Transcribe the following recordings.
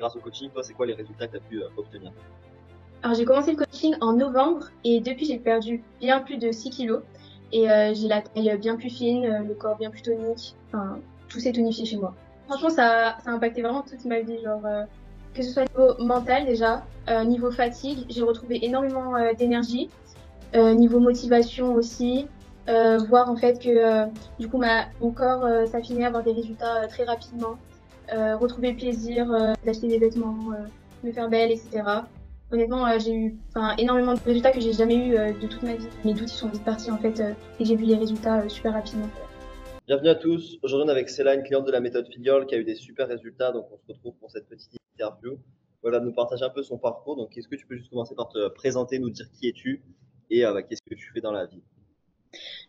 grâce au coaching, toi, c'est quoi les résultats que tu as pu obtenir? Alors j'ai commencé le coaching en novembre et depuis j'ai perdu bien plus de 6 kilos et j'ai la taille bien plus fine, le corps bien plus tonique, enfin tout s'est tonifié chez moi. Franchement ça a impacté vraiment toute ma vie, genre que ce soit niveau mental déjà, niveau fatigue, j'ai retrouvé énormément d'énergie, niveau motivation aussi, voir en fait que du coup mon corps s'affinait à avoir des résultats très rapidement, retrouver le plaisir d'acheter des vêtements, me faire belle, etc. Honnêtement, j'ai eu énormément de résultats que j'ai jamais eu de toute ma vie. Mes doutes ils sont vite partis en fait et j'ai vu les résultats super rapidement. Bienvenue à tous. Aujourd'hui, on est avec Céla, une cliente de la méthode Filiol qui a eu des super résultats. Donc, on se retrouve pour cette petite interview. Voilà, nous partager un peu son parcours. Donc, est-ce que tu peux juste commencer par te présenter, nous dire qui es-tu et qu'est-ce que tu fais dans la vie?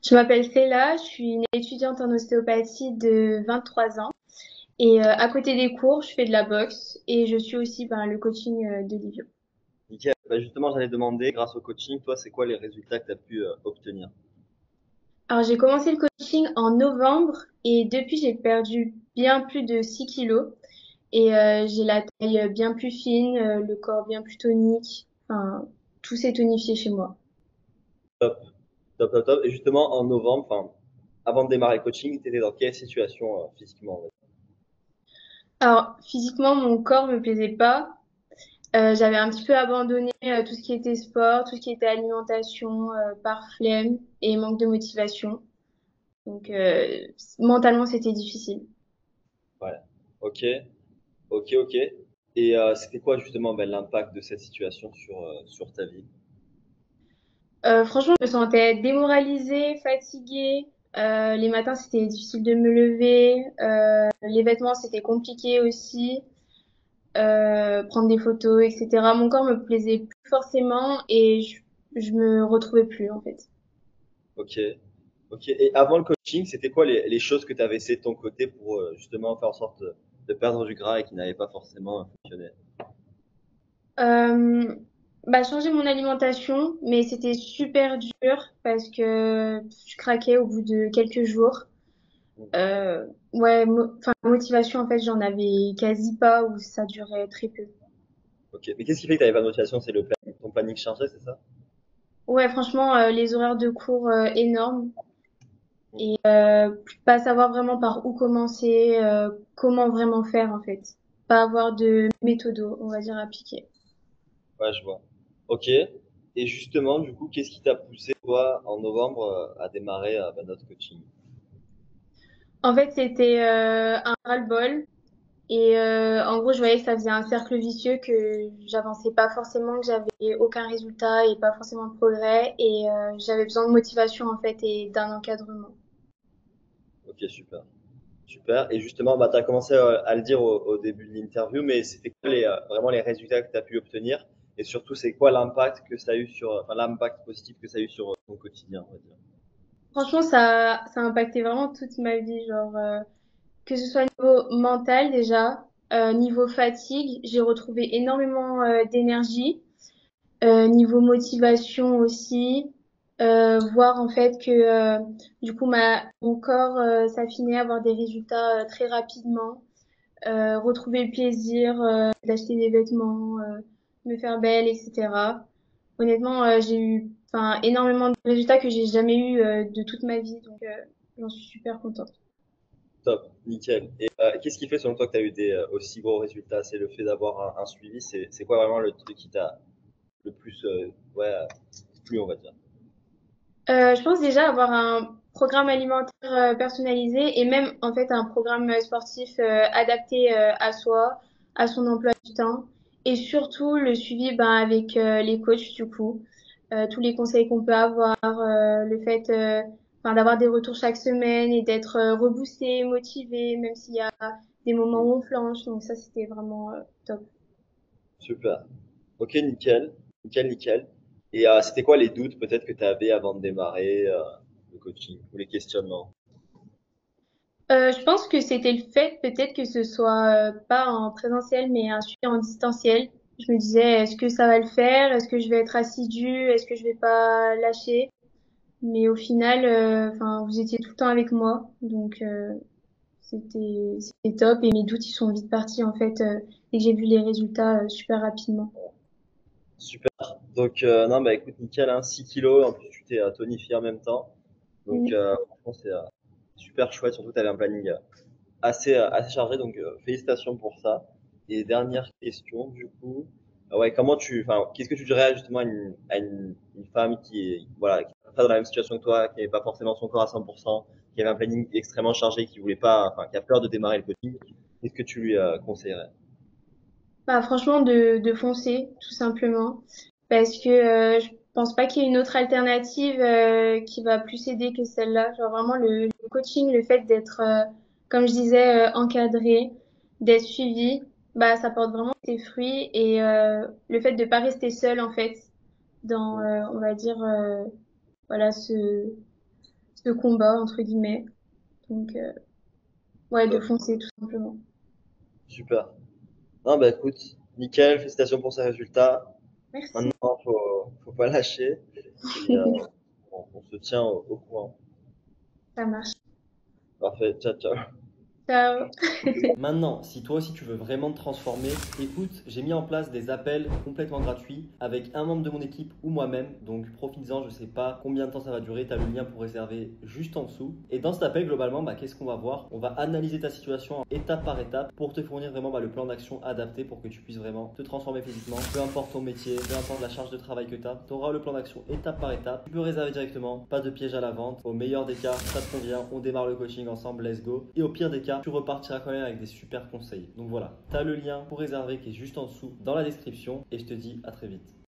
Je m'appelle Céla, je suis une étudiante en ostéopathie de 23 ans et à côté des cours, je fais de la boxe et je suis aussi le coaching de Livio. Nickel. Justement, j'allais demander, grâce au coaching, toi, c'est quoi les résultats que tu as pu obtenir? Alors j'ai commencé le coaching en novembre et depuis j'ai perdu bien plus de 6 kilos et j'ai la taille bien plus fine, le corps bien plus tonique, enfin tout s'est tonifié chez moi. Top, top, top, top. Et justement, en novembre, avant de démarrer le coaching, tu étais dans quelle situation physiquement? Alors physiquement mon corps me plaisait pas. J'avais un petit peu abandonné tout ce qui était sport, tout ce qui était alimentation par flemme et manque de motivation. Donc mentalement c'était difficile. Ouais. Ok, ok, ok. Et c'était quoi justement l'impact de cette situation sur ta vie? Franchement, je me sentais démoralisée, fatiguée. Les matins, c'était difficile de me lever. Les vêtements, c'était compliqué aussi. Prendre des photos, etc. Mon corps me plaisait plus forcément et je me retrouvais plus en fait. Ok, ok. Et avant le coaching, c'était quoi les choses que tu avais essayé de ton côté pour justement faire en sorte de perdre du gras et qui n'avaient pas forcément fonctionné? Euh, Changer mon alimentation, mais c'était super dur parce que je craquais au bout de quelques jours. Ouais, motivation, en fait, j'en avais quasi pas ou ça durait très peu. Ok. Mais qu'est-ce qui fait que tu n'avais pas de motivation? C'est ton planning chargé, c'est ça? Ouais, franchement, les horaires de cours énormes Mm. et pas savoir vraiment par où commencer, comment vraiment faire en fait. Pas avoir de méthodo, on va dire, appliquée. Ouais, je vois. Ok. Et justement, du coup, qu'est-ce qui t'a poussé, toi, en novembre, à démarrer notre coaching? En fait, c'était un ras-le-bol. Et en gros, je voyais que ça faisait un cercle vicieux, que j'avançais pas forcément, que j'avais aucun résultat et pas forcément de progrès. Et j'avais besoin de motivation en fait et d'un encadrement. Ok, super. Super. Et justement, tu as commencé à le dire au début de l'interview, mais c'était quoi vraiment les résultats que tu as pu obtenir? Et surtout, c'est quoi l'impact que ça a eu l'impact positif que ça a eu sur ton quotidien, on va dire. Franchement, ça a impacté vraiment toute ma vie, genre que ce soit niveau mental déjà, niveau fatigue, j'ai retrouvé énormément d'énergie. Niveau motivation aussi, voir en fait que du coup mon corps s'affinait, avoir des résultats très rapidement, retrouver le plaisir d'acheter des vêtements, me faire belle, etc. Honnêtement, j'ai eu énormément de résultats que j'ai jamais eu de toute ma vie, donc j'en suis super contente. Top, nickel. Et qu'est-ce qui fait selon toi que tu as eu des aussi gros résultats? C'est le fait d'avoir un suivi? C'est quoi vraiment le truc qui t'a le plus plu, on va dire? Je pense déjà avoir un programme alimentaire personnalisé et même en fait un programme sportif adapté à soi, à son emploi du temps et surtout le suivi avec les coachs du coup. Tous les conseils qu'on peut avoir, le fait d'avoir des retours chaque semaine et d'être reboosté, motivé même s'il y a des moments Hmm. où on flanche. Donc ça c'était vraiment top. Super. Ok, nickel. Nickel, nickel. Et c'était quoi les doutes peut-être que tu avais avant de démarrer le coaching ou les questionnements? Je pense que c'était le fait peut-être que ce soit pas en présentiel mais un suivi en distanciel. Je me disais, est-ce que ça va le faire? Est-ce que je vais être assidue? Est-ce que je vais pas lâcher? Mais au final, vous étiez tout le temps avec moi, donc C'était top et mes doutes ils sont vite partis en fait dès que j'ai vu les résultats super rapidement. Super. Donc, non, bah écoute, nickel, hein, 6 kilos. En plus, tu t'es tonifié en même temps. Donc, Mm. franchement, c'est super chouette. Surtout, tu avais un planning assez chargé. Donc, félicitations pour ça. Et dernière question, du coup. Ouais, enfin, qu'est-ce que tu dirais justement à une femme qui est, voilà, qui est pas dans la même situation que toi, qui n'avait pas forcément son corps à 100%, qui avait un planning extrêmement chargé, qui voulait pas, enfin, qui a peur de démarrer le coaching. Qu'est-ce que tu lui conseillerais? Bah, franchement, de foncer, tout simplement. Parce que je pense pas qu'il y ait une autre alternative qui va plus aider que celle-là. Genre vraiment le coaching, le fait d'être, comme je disais, encadré, d'être suivi, bah ça porte vraiment ses fruits. Et le fait de pas rester seul, en fait, dans, on va dire, voilà, ce combat, entre guillemets. Donc, ouais, de Top. foncer, tout simplement. Super. Non, bah écoute, nickel, félicitations pour ces résultats. Merci. Maintenant, faut pas lâcher. Et on se tient au courant. Ça marche. Parfait, ciao, ciao. Ciao. Maintenant, si toi aussi tu veux vraiment te transformer, écoute, j'ai mis en place des appels complètement gratuits avec un membre de mon équipe ou moi-même. Donc profites-en, je ne sais pas combien de temps ça va durer, tu as le lien pour réserver juste en dessous. Et dans cet appel, globalement, qu'est-ce qu'on va voir? On va analyser ta situation étape par étape pour te fournir vraiment le plan d'action adapté pour que tu puisses vraiment te transformer physiquement. Peu importe ton métier, peu importe la charge de travail que tu as, tu auras le plan d'action étape par étape. Tu peux réserver directement, pas de piège à la vente. Au meilleur des cas, ça te convient, on démarre le coaching ensemble, let's go. Et au pire des cas, tu repartiras quand même avec des super conseils. Donc voilà, tu as le lien pour réserver qui est juste en dessous dans la description et je te dis à très vite.